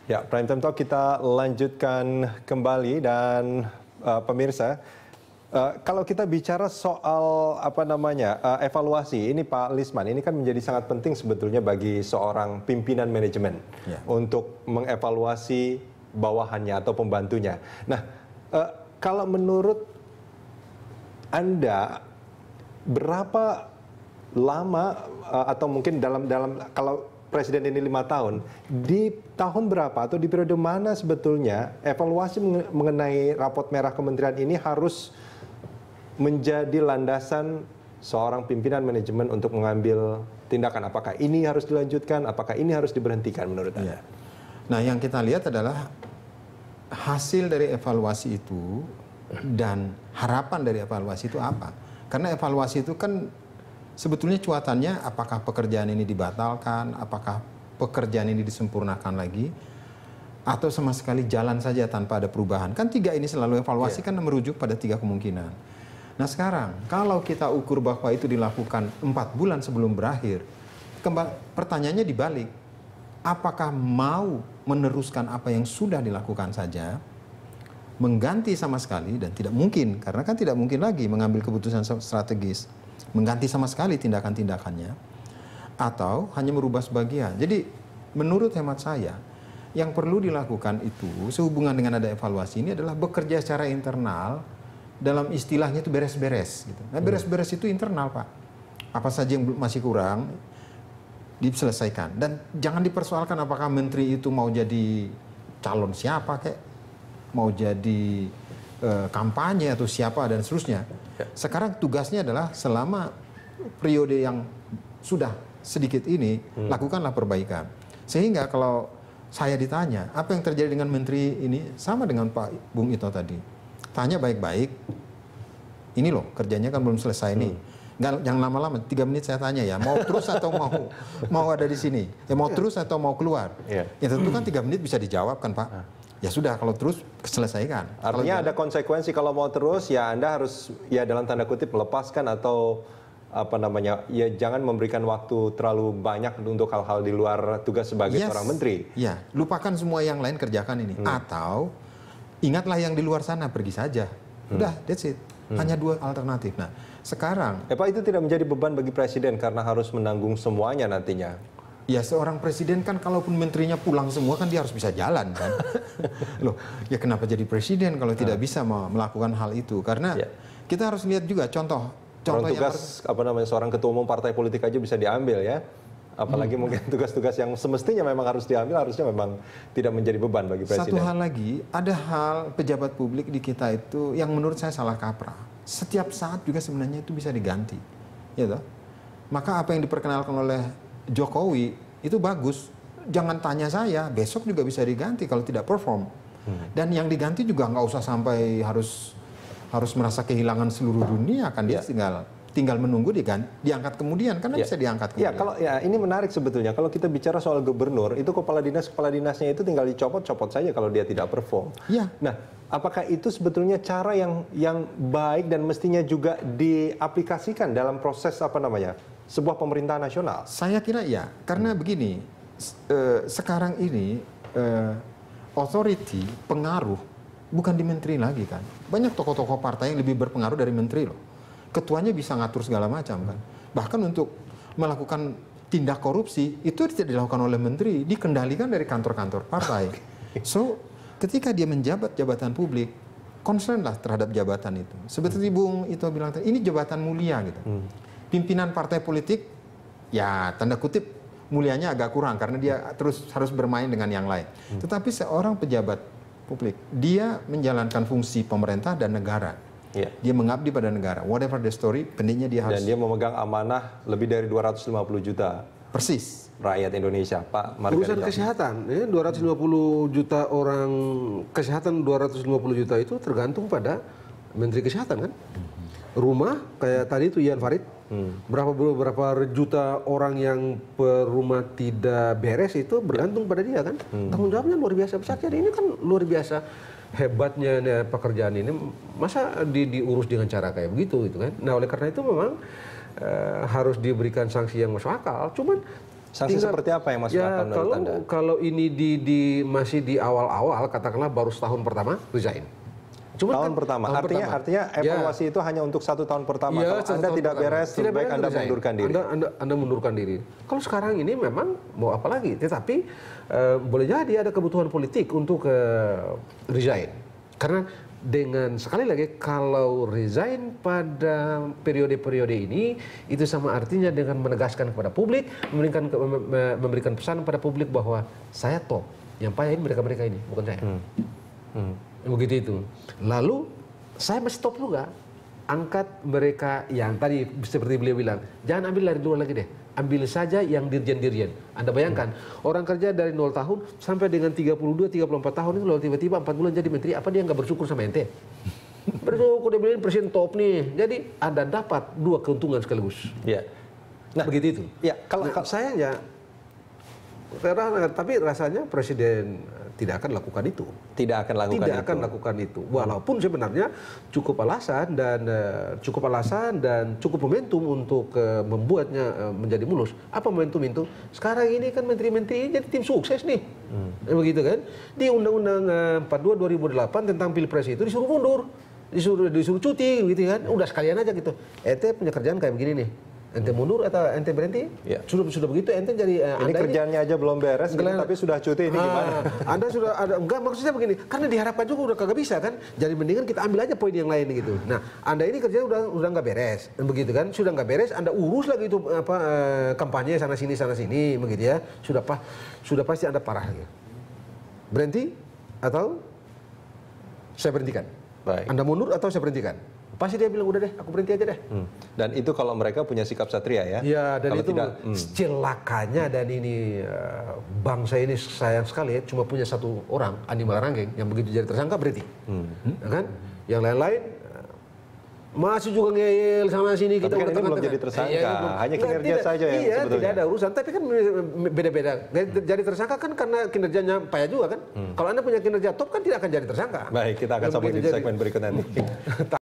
Ya, Prime Time Talk kita lanjutkan kembali dan pemirsa, kalau kita bicara soal evaluasi, ini Pak Lisman, ini kan menjadi sangat penting sebetulnya bagi seorang pimpinan manajemen untuk mengevaluasi bawahannya atau pembantunya. Nah, kalau menurut Anda berapa lama atau mungkin dalam kalau Presiden ini 5 tahun, di tahun berapa atau di periode mana sebetulnya evaluasi mengenai raport merah kementerian ini harus menjadi landasan seorang pimpinan manajemen untuk mengambil tindakan? Apakah ini harus dilanjutkan, apakah ini harus diberhentikan menurut Anda? Nah, yang kita lihat adalah hasil dari evaluasi itu dan harapan dari evaluasi itu apa? Karena evaluasi itu kan sebetulnya cuatannya apakah pekerjaan ini dibatalkan, apakah pekerjaan ini disempurnakan lagi, atau sama sekali jalan saja tanpa ada perubahan. Kan 3 ini selalu evaluasi kan merujuk pada 3 kemungkinan. Nah sekarang, kalau kita ukur bahwa itu dilakukan 4 bulan sebelum berakhir, pertanyaannya dibalik. Apakah mau meneruskan apa yang sudah dilakukan saja, mengganti sama sekali, dan tidak mungkin, karena kan tidak mungkin lagi mengambil keputusan strategis, mengganti sama sekali tindakan-tindakannya, atau hanya merubah sebagian. Jadi menurut hemat saya, yang perlu dilakukan itu sehubungan dengan ada evaluasi ini adalah bekerja secara internal, dalam istilahnya itu beres-beres. Gitu. Nah beres-beres itu internal Pak. Apa saja yang masih kurang, diselesaikan. Dan jangan dipersoalkan apakah menteri itu mau jadi calon siapa kayak, mau jadi kampanye atau siapa dan seterusnya. Sekarang tugasnya adalah selama periode yang sudah sedikit ini, lakukanlah perbaikan. Sehingga kalau saya ditanya, apa yang terjadi dengan menteri ini, sama dengan Pak Bung Ito tadi. Tanya baik-baik, ini loh kerjanya kan belum selesai nih. Jangan lama-lama, 3 menit saya tanya ya, mau terus atau mau ada di sini? Ya mau terus atau mau keluar? Ya tentu kan 3 menit bisa dijawab kan Pak. Ya sudah, kalau terus selesaikan. Artinya ada konsekuensi kalau mau terus, ya Anda harus ya dalam tanda kutip melepaskan atau ya jangan memberikan waktu terlalu banyak untuk hal-hal di luar tugas sebagai seorang menteri. Ya, lupakan semua yang lain, kerjakan ini. Atau ingatlah yang di luar sana, pergi saja. Udah, that's it. Hanya 2 alternatif. Nah, sekarang Pak, itu tidak menjadi beban bagi presiden karena harus menanggung semuanya nantinya. Ya seorang presiden kan kalaupun menterinya pulang semua kan dia harus bisa jalan kan. Loh, ya kenapa jadi presiden kalau tidak bisa melakukan hal itu? Karena kita harus lihat juga contoh tugas seorang ketua umum partai politik aja bisa diambil ya. Apalagi mungkin tugas-tugas yang semestinya memang harus diambil, harusnya memang tidak menjadi beban bagi presiden. Satu hal lagi, ada hal pejabat publik di kita itu yang menurut saya salah kaprah. Setiap saat juga sebenarnya itu bisa diganti. Ya toh? Maka apa yang diperkenalkan oleh Jokowi itu bagus. Jangan tanya saya, besok juga bisa diganti kalau tidak perform. Dan yang diganti juga nggak usah sampai harus merasa kehilangan seluruh dunia, kan dia tinggal menunggu diangkat kemudian, karena bisa diangkat kemudian. Ini menarik sebetulnya. Kalau kita bicara soal gubernur, itu kepala dinasnya itu tinggal dicopot-copot saja kalau dia tidak perform. Nah, apakah itu sebetulnya cara yang baik dan mestinya juga diaplikasikan dalam proses sebuah pemerintahan nasional? Saya kira ya, karena begini, sekarang ini authority, pengaruh bukan di menteri lagi kan. Banyak tokoh-tokoh partai yang lebih berpengaruh dari menteri loh. Ketuanya bisa ngatur segala macam kan. Bahkan untuk melakukan tindak korupsi itu tidak dilakukan oleh menteri, dikendalikan dari kantor-kantor partai. So, ketika dia menjabat jabatan publik, concern lah terhadap jabatan itu. Seperti Bung Ito bilang tadi, ini jabatan mulia gitu. Pimpinan partai politik, ya tanda kutip mulianya agak kurang karena dia terus harus bermain dengan yang lain. Tetapi seorang pejabat publik, dia menjalankan fungsi pemerintah dan negara. Dia mengabdi pada negara. Whatever the story, pentingnya dia harus. Dan dia memegang amanah lebih dari 250 juta. Persis. Rakyat Indonesia, Pak Margarito. Urusan kesehatan, 250 juta orang kesehatan, 250 juta itu tergantung pada Menteri Kesehatan kan. Rumah kayak tadi itu Ian Farid, berapa juta orang yang rumah tidak beres itu bergantung pada dia kan. Tanggung jawabnya luar biasa besar. Jadi ini kan luar biasa hebatnya pekerjaan ini. Masa diurus dengan cara kayak begitu gitu kan. Nah oleh karena itu memang harus diberikan sanksi yang masuk akal. Cuman Sanksi seperti apa yang masuk akal menurut Anda? Kalau ini masih di awal-awal, katakanlah baru setahun pertama, resign. Tahun pertama, artinya evaluasi itu hanya untuk 1 tahun pertama. Ya, kalau Anda tidak beres, lebih baik Anda mundurkan diri. Anda mundurkan diri. Kalau sekarang ini memang mau apa lagi? Tetapi boleh jadi ada kebutuhan politik untuk resign. Karena dengan sekali lagi kalau resign pada periode-periode ini itu sama artinya dengan menegaskan kepada publik, memberikan pesan kepada publik bahwa saya top, yang payah ini mereka-mereka ini, bukan saya. Begitu itu. Lalu saya masih top juga. Angkat mereka yang tadi seperti beliau bilang, jangan ambil dari luar lagi deh. Ambil saja yang dirjen-dirjen. Anda bayangkan, orang kerja dari 0 tahun sampai dengan 32, 34 tahun itu lalu tiba-tiba 4 bulan jadi menteri, apa dia nggak bersyukur sama ente? Bersyukur, dia bilang presiden top nih. Jadi Anda dapat 2 keuntungan sekaligus. Ya. Nah, begitu itu. Ya, kalau saya ya, tapi rasanya presiden tidak akan lakukan itu. Tidak akan lakukan itu. Walaupun sebenarnya cukup alasan dan cukup momentum untuk membuatnya menjadi mulus. Apa momentum itu? Sekarang ini kan menteri-menteri jadi tim sukses nih. Begitu kan? Di Undang-Undang 42 2008 tentang Pilpres itu disuruh mundur. Disuruh cuti gitu kan. Udah sekalian aja gitu. Ente punya kerjaan kayak begini nih. Ente mundur atau ente berhenti? Ya. Sudah begitu ente jadi ini kerjaannya aja belum beres gitu, tapi sudah cuti, ini gimana? Anda sudah ada enggak, maksudnya begini, karena diharapkan juga udah kagak bisa kan. Jadi mendingan kita ambil aja poin yang lain gitu. Nah, Anda ini kerja udah enggak beres. Begitu kan? Sudah enggak beres, Anda urus lagi itu kampanye sana sini begitu ya. Sudah pasti Anda parah gitu. Berhenti atau saya berhentikan? Baik. Anda mundur atau saya berhentikan? Pasti dia bilang udah deh, aku berhenti aja deh. Dan itu kalau mereka punya sikap satria ya? Ya, dan kalau itu tidak, celakanya dan ini bangsa ini sayang sekali ya, cuma punya 1 orang, Andi Malarangeng, yang begitu jadi tersangka berhenti. Ya kan? Yang lain-lain masih juga ngeyel sana sini. Tapi kan ini belum jadi tersangka, hanya kinerja saja yang sebetulnya. Tidak ada urusan, tapi kan beda-beda. Jadi tersangka kan karena kinerjanya payah juga kan. Kalau Anda punya kinerja top kan tidak akan jadi tersangka. Baik, kita akan sambut di segmen berikut nanti.